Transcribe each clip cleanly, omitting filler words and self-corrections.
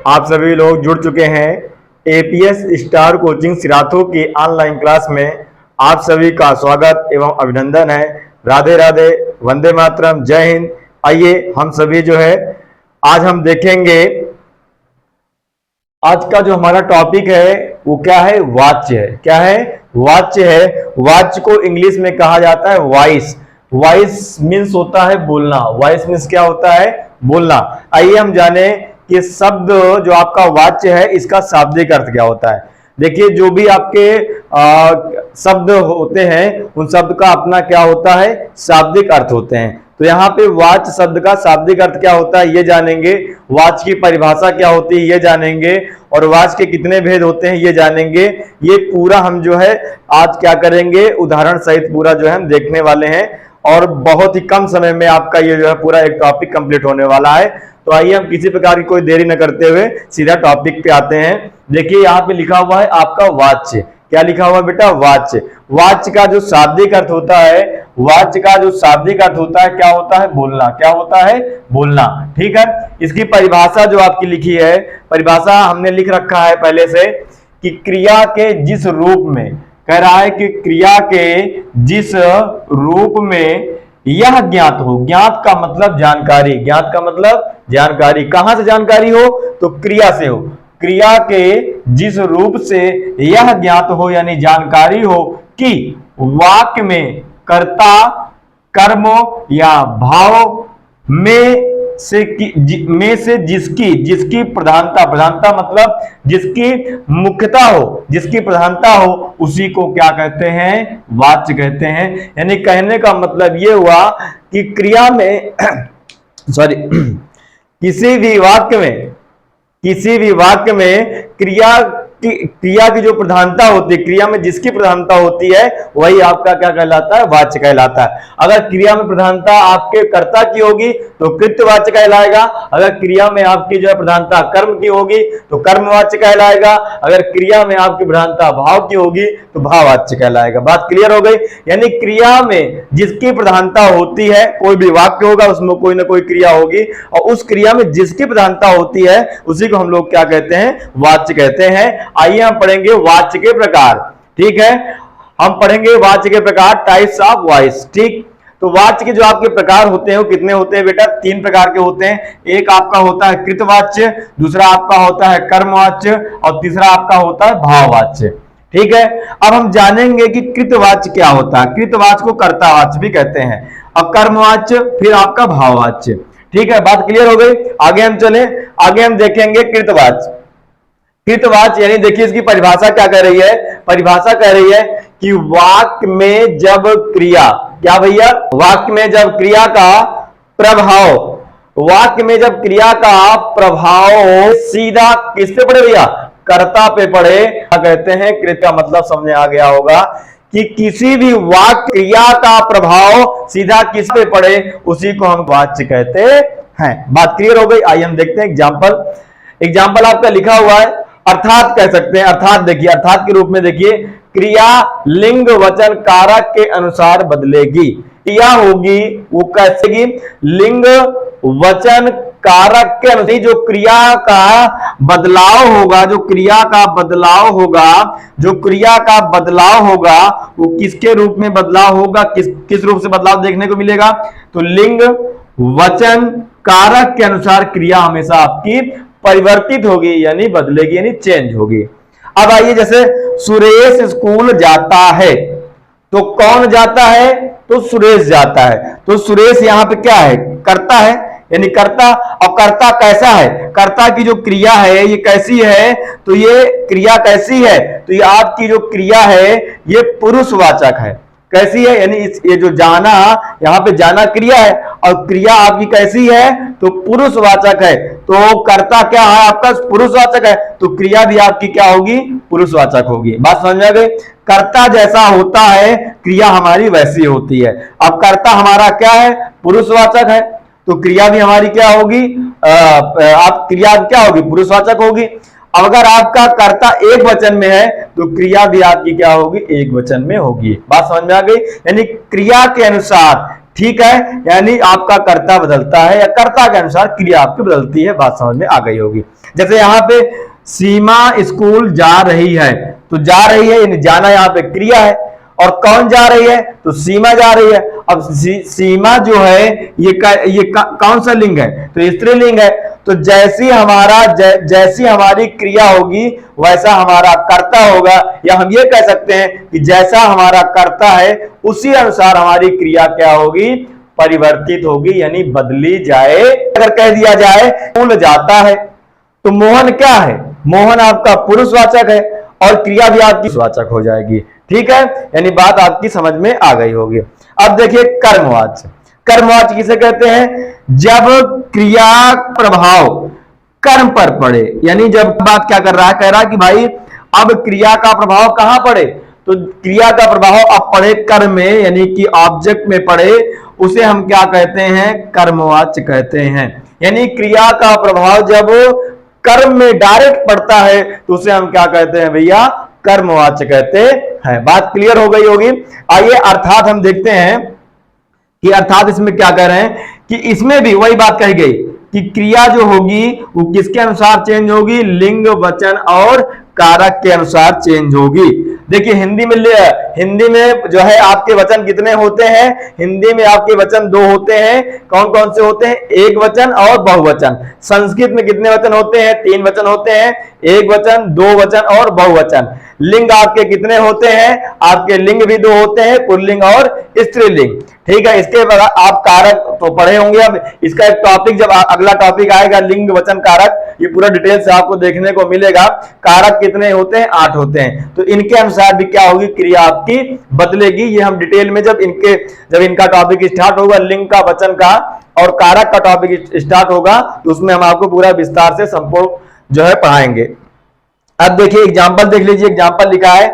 आप सभी लोग जुड़ चुके हैं एपीएस स्टार कोचिंग सिराथू की ऑनलाइन क्लास में। आप सभी का स्वागत एवं अभिनंदन है। राधे राधे, वंदे मातरम, जय हिंद। आइए हम सभी जो है आज हम देखेंगे, आज का जो हमारा टॉपिक है वो क्या है? वाच्य है। क्या है? वाच्य है। वाच्य को इंग्लिश में कहा जाता है वॉइस। वॉइस मीन्स होता है बोलना। वॉइस मीन्स क्या होता है? बोलना। आइए हम जाने कि शब्द जो आपका वाच्य है इसका शाब्दिक अर्थ क्या होता है। देखिए, जो भी आपके शब्द होते हैं उन शब्द का अपना क्या होता है? शाब्दिक अर्थ होते हैं। तो यहाँ पे वाच्य शब्द का शाब्दिक अर्थ क्या होता है ये जानेंगे। वाच्य की परिभाषा क्या होती है ये जानेंगे, और वाच्य के कितने भेद होते हैं ये जानेंगे। ये पूरा हम जो है आज क्या करेंगे, उदाहरण सहित पूरा जो है हम देखने वाले हैं, और बहुत ही कम समय में आपका ये जो है पूरा एक टॉपिक कंप्लीट होने वाला है। तो आइए हम किसी प्रकार की कोई देरी न करते हुए सीधा टॉपिक पे आते हैं। देखिए, यहाँ पे लिखा हुआ है आपका वाच्य। क्या लिखा हुआ है बेटा? वाच्य। वाच्य का जो शाब्दिक अर्थ होता है, वाच्य का जो शाब्दिक अर्थ होता है क्या होता है? बोलना। क्या होता है? बोलना। ठीक है। इसकी परिभाषा जो आपकी लिखी है, परिभाषा हमने लिख रखा है पहले से कि क्रिया के जिस रूप में, कह रहा है कि क्रिया के जिस रूप में यह ज्ञात हो। ज्ञात का मतलब जानकारी। ज्ञात का मतलब जानकारी। कहां से जानकारी हो? तो क्रिया से हो। क्रिया के जिस रूप से यह ज्ञात हो यानी जानकारी हो कि वाक्य में कर्ता, कर्म या भाव में से जिसकी प्रधानता, प्रधानता मतलब जिसकी मुख्यता हो, जिसकी प्रधानता हो, उसी को क्या कहते हैं? वाच्य कहते हैं। यानी कहने का मतलब ये हुआ कि क्रिया में सॉरी किसी भी वाक्य में क्रिया की जो प्रधानता होती है, क्रिया में जिसकी प्रधानता होती है वही आपका क्या कहलाता है? वाच्य कहलाता है। अगर क्रिया में प्रधानता आपके कर्ता की होगी तो कृत्यवाच्य कहलाएगा। अगर क्रिया में आपकी जो है प्रधानता कर्म की होगी तो कर्मवाच्य कहलाएगा। अगर क्रिया में आपकी प्रधानता भाव की होगी तो भाववाच्य कहलाएगा। बात क्लियर हो गई? यानी क्रिया में जिसकी प्रधानता होती है, कोई भी वाक्य होगा उसमें कोई ना कोई क्रिया होगी, और उस क्रिया में जिसकी प्रधानता होती है उसी को हम लोग क्या कहते हैं? वाच्य कहते हैं। आइए हम पढ़ेंगे वाच्य के प्रकार। ठीक है, हम पढ़ेंगे वाच्य के प्रकार, टाइप्स ऑफ वॉइस। ठीक, तो वाच्य के जो आपके प्रकार होते हैं वो कितने होते हैं बेटा? 3 प्रकार के होते हैं। एक आपका होता है कृतवाच्य, दूसरा आपका होता है कर्मवाच्य, और तीसरा आपका होता है भाववाच्य। ठीक है, अब हम जानेंगे कि कृतवाच्य क्या होता है। कृतवाच्य को कर्तावाच्य भी कहते हैं, और कर्मवाच्य फिर आपका भाववाच्य। ठीक है, बात क्लियर हो गई? आगे हम चले, आगे हम देखेंगे कृतवाच्य। कृतवाच्य यानी देखिए इसकी परिभाषा क्या कह रही है? परिभाषा कह रही है कि वाक्य में जब क्रिया, क्या भैया? वाक्य में जब क्रिया का प्रभाव, वाक्य में जब क्रिया का प्रभाव सीधा किस पे पड़े भैया? कर्ता पे पड़े, क्या कहते हैं? कृत का मतलब समझ आ गया होगा कि किसी भी वाक्य क्रिया का प्रभाव सीधा किस पे पड़े उसी को हम वाच्य कहते हैं। बात क्लियर हो गई? आइए हम देखते हैं एग्जाम्पल। एग्जाम्पल आपका लिखा हुआ है, अर्थात कह सकते हैं। अर्थात देखिए, अर्थात के रूप में देखिए, क्रिया लिंग वचन कारक के अनुसार बदलेगी। क्रिया होगी वो कैसे? लिंग वचन कारक के अनुसार जो क्रिया का बदलाव होगा, जो क्रिया का बदलाव होगा, जो क्रिया का बदलाव होगा वो किसके रूप में बदलाव होगा? किस रूप से बदलाव देखने को मिलेगा? तो लिंग वचन कारक के अनुसार क्रिया हमेशा आपकी परिवर्तित होगी, यानी बदलेगी, यानी चेंज होगी। अब आइए, जैसे सुरेश स्कूल जाता है, तो कौन जाता है? तो सुरेश जाता है। तो सुरेश यहां पे क्या है? कर्ता है, यानी कर्ता। अब कर्ता कैसा है? कर्ता की जो क्रिया है ये कैसी है? तो ये क्रिया कैसी है? तो ये आपकी जो क्रिया है ये पुरुषवाचक है। कैसी है? यानी ये जो जाना, यहां पे जाना क्रिया है, और क्रिया आपकी कैसी है? तो पुरुषवाचक है। तो कर्ता क्या है आपका? पुरुषवाचक है, तो क्रिया भी आपकी क्या होगी? पुरुषवाचक होगी। बात समझ में आ गई? कर्ता जैसा होता है क्रिया हमारी वैसी होती है। अब कर्ता हमारा क्या है? पुरुषवाचक है, तो क्रिया भी हमारी क्या होगी? आप क्रिया क्या होगी? पुरुषवाचक होगी। अगर आपका कर्ता एक वचन में है तो क्रिया भी आपकी क्या होगी? एक वचन में होगी। बात समझ में आ गई? यानी क्रिया के अनुसार, ठीक है, यानी आपका कर्ता बदलता है या कर्ता के अनुसार क्रिया आपकी बदलती है। बात समझ में आ गई होगी। जैसे यहाँ पे सीमा स्कूल जा रही है, तो जा रही है यानी जाना यहाँ पे क्रिया है, और कौन जा रही है, तो सीमा जा रही है। अब सीमा जो है ये कौन सा लिंग है, तो स्त्रीलिंग है। तो जैसी हमारी क्रिया होगी वैसा हमारा कर्ता होगा, या हम ये कह सकते हैं कि जैसा हमारा कर्ता है उसी अनुसार हमारी क्रिया क्या होगी, परिवर्तित होगी, यानी बदली जाए। अगर कह दिया जाए स्कूल जाता है, तो मोहन क्या है, मोहन आपका पुरुषवाचक है और क्रिया भी आपकी पुरुषवाचक हो जाएगी। ठीक है, यानी बात आपकी समझ में आ गई होगी। अब देखिए कर्मवाच्य। कर्मवाच्य किसे कहते हैं, जब क्रिया प्रभाव कर्म पर पड़े, यानी जब बात क्या कर रहा है, कह रहा है कि भाई अब क्रिया का प्रभाव कहां पड़े, तो क्रिया का प्रभाव अब पड़े कर्म में, यानी कि ऑब्जेक्ट में पड़े, उसे हम क्या कहते हैं, कर्मवाच्य कहते हैं। यानी क्रिया का प्रभाव जब कर्म में डायरेक्ट पड़ता है तो उसे हम क्या कहते हैं भैया, कर्मवाच्य कहते हैं। बात क्लियर हो गई होगी। आइए अर्थात हम देखते हैं कि अर्थात इसमें क्या कह रहे हैं, कि इसमें भी वही बात कही गई कि क्रिया जो होगी वो किसके अनुसार चेंज होगी, लिंग वचन और कारक के अनुसार चेंज होगी। देखिए हिंदी में जो है आपके वचन कितने होते हैं, हिंदी में आपके वचन दो होते हैं। कौन कौन से होते हैं, एक वचन और बहुवचन। संस्कृत में कितने वचन होते हैं, 3 वचन होते हैं, एक वचन, 2 वचन और बहुवचन। लिंग आपके कितने होते हैं, आपके लिंग भी 2 होते हैं, पुल्लिंग और स्त्रीलिंग। ठीक है, इसके बाद आप कारक तो पढ़े होंगे। अब इसका एक टॉपिक, जब अगला टॉपिक आएगा लिंग वचन कारक, ये पूरा डिटेल से आपको देखने को मिलेगा। कारक कितने होते हैं, 8 होते हैं। तो इनके अनुसार भी क्या होगी, क्रिया आपकी बदलेगी। ये हम डिटेल में जब इनका टॉपिक स्टार्ट होगा, लिंग का, वचन का और कारक का टॉपिक स्टार्ट होगा, तो उसमें हम आपको पूरा विस्तार से संपूर्ण जो है पढ़ाएंगे। अब देखिए एग्जाम्पल देख लीजिए। एग्जाम्पल लिखा है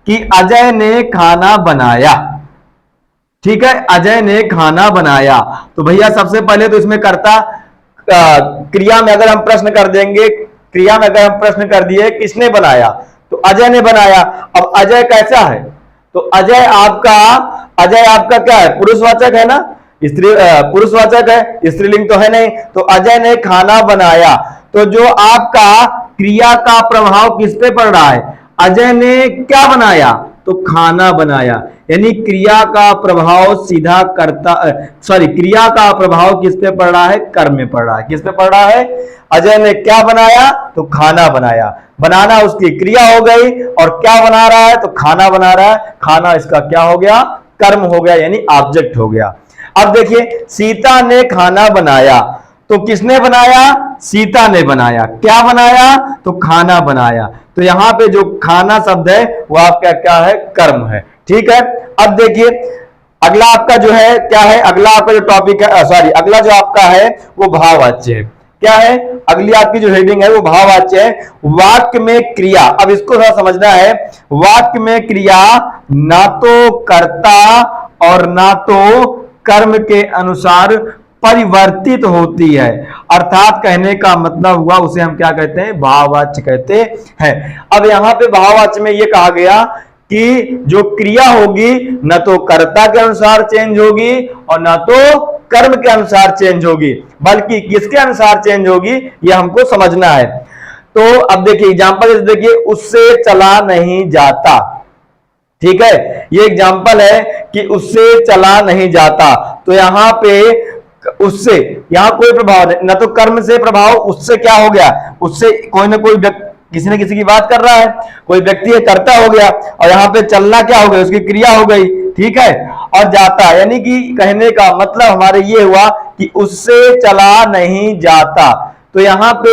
कि अजय ने खाना बनाया। ठीक है, अजय ने खाना बनाया। तो भैया सबसे पहले तो इसमें कर्ता क्रिया में अगर हम प्रश्न कर देंगे, क्रिया में अगर हम प्रश्न कर दिए किसने बनाया, तो अजय ने बनाया। अब अजय कैसा है, तो अजय आपका क्या है, पुरुषवाचक है ना, पुरुषवाचक है, स्त्रीलिंग तो है नहीं। तो अजय ने खाना बनाया, तो जो आपका क्रिया का प्रभाव किस पे पड़ रहा है, अजय ने क्या बनाया, तो खाना बनाया। यानी क्रिया का प्रभाव सीधा क्रिया का प्रभाव किस पे पड़ रहा है, कर्म में पड़ रहा है। किस पे पड़ रहा है, अजय ने क्या बनाया, तो खाना बनाया। बनाना उसकी क्रिया हो गई, और क्या बना रहा है, तो खाना बना रहा है। खाना इसका क्या हो गया, कर्म हो गया, यानी ऑब्जेक्ट हो गया। अब देखिए सीता ने खाना बनाया, तो किसने बनाया, सीता ने बनाया। क्या बनाया, तो खाना बनाया। तो यहां पे जो खाना शब्द है वो आपका क्या है, कर्म है। ठीक है, अब देखिए अगला आपका जो है क्या है, अगला आपका जो टॉपिक है, अगला जो आपका है वो भाववाच्य है। क्या है, अगली आपकी जो हेडिंग है वो भाववाच्य है। वाक्य में क्रिया, अब इसको थोड़ा समझना है। वाक्य में क्रिया ना तो कर्ता और ना तो कर्म के अनुसार परिवर्तित होती है। अर्थात कहने का मतलब हुआ उसे हम क्या कहते हैं, भाववाच्य कहते हैं। अब यहां पे भाववाच्य में यह कहा गया कि जो क्रिया होगी न तो कर्ता के अनुसार चेंज होगी और न तो कर्म के अनुसार चेंज होगी, बल्कि किसके अनुसार चेंज होगी यह हमको समझना है। तो अब देखिए एग्जांपल देखिए, उससे चला नहीं जाता। ठीक है, ये एग्जांपल है कि उससे चला नहीं जाता। तो यहां पे उससे, यहां कोई प्रभाव नहीं, न तो कर्म से प्रभाव, उससे क्या हो गया, उससे कोई ना कोई किसी न किसी की बात कर रहा है, कोई व्यक्ति है, कर्ता हो गया, और यहां पे चलना क्या हो गया, उसकी क्रिया हो गई। ठीक है, और जाता, यानी कि कहने का मतलब हमारे ये हुआ कि उससे चला नहीं जाता। तो यहां पे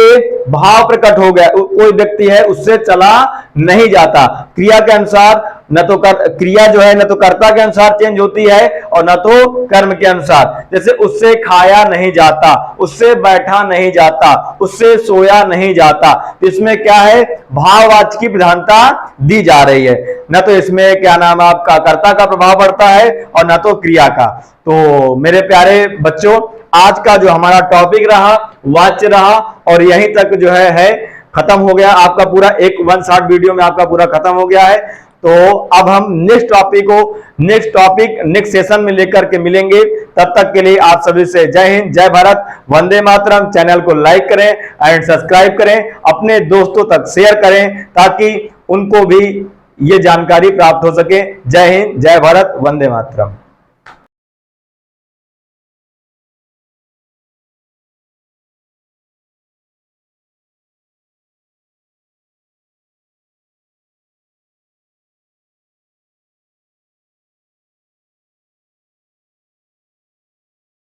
भाव प्रकट हो गया, कोई व्यक्ति है उससे चला नहीं जाता। क्रिया के अनुसार न तो क्रिया जो है न तो कर्ता के अनुसार चेंज होती है और न तो कर्म के अनुसार। जैसे उससे खाया नहीं जाता, उससे बैठा नहीं जाता, उससे सोया नहीं जाता। तो इसमें क्या है, भाववाच्य की प्रधानता दी जा रही है। न तो इसमें क्या नाम आपका कर्ता का प्रभाव पड़ता है और न तो क्रिया का। तो मेरे प्यारे बच्चों, आज का जो हमारा टॉपिक रहा वाच्य रहा, और यहीं तक जो है खत्म हो गया आपका पूरा, एक 1 शॉर्ट वीडियो में आपका पूरा खत्म हो गया है। तो अब हम नेक्स्ट टॉपिक नेक्स्ट सेशन में लेकर के मिलेंगे। तब तक के लिए आप सभी से जय हिंद, जय भारत, वंदे मातरम। चैनल को लाइक करें एंड सब्सक्राइब करें, अपने दोस्तों तक शेयर करें ताकि उनको भी ये जानकारी प्राप्त हो सके। जय हिंद, जय भारत, वंदे मातरम।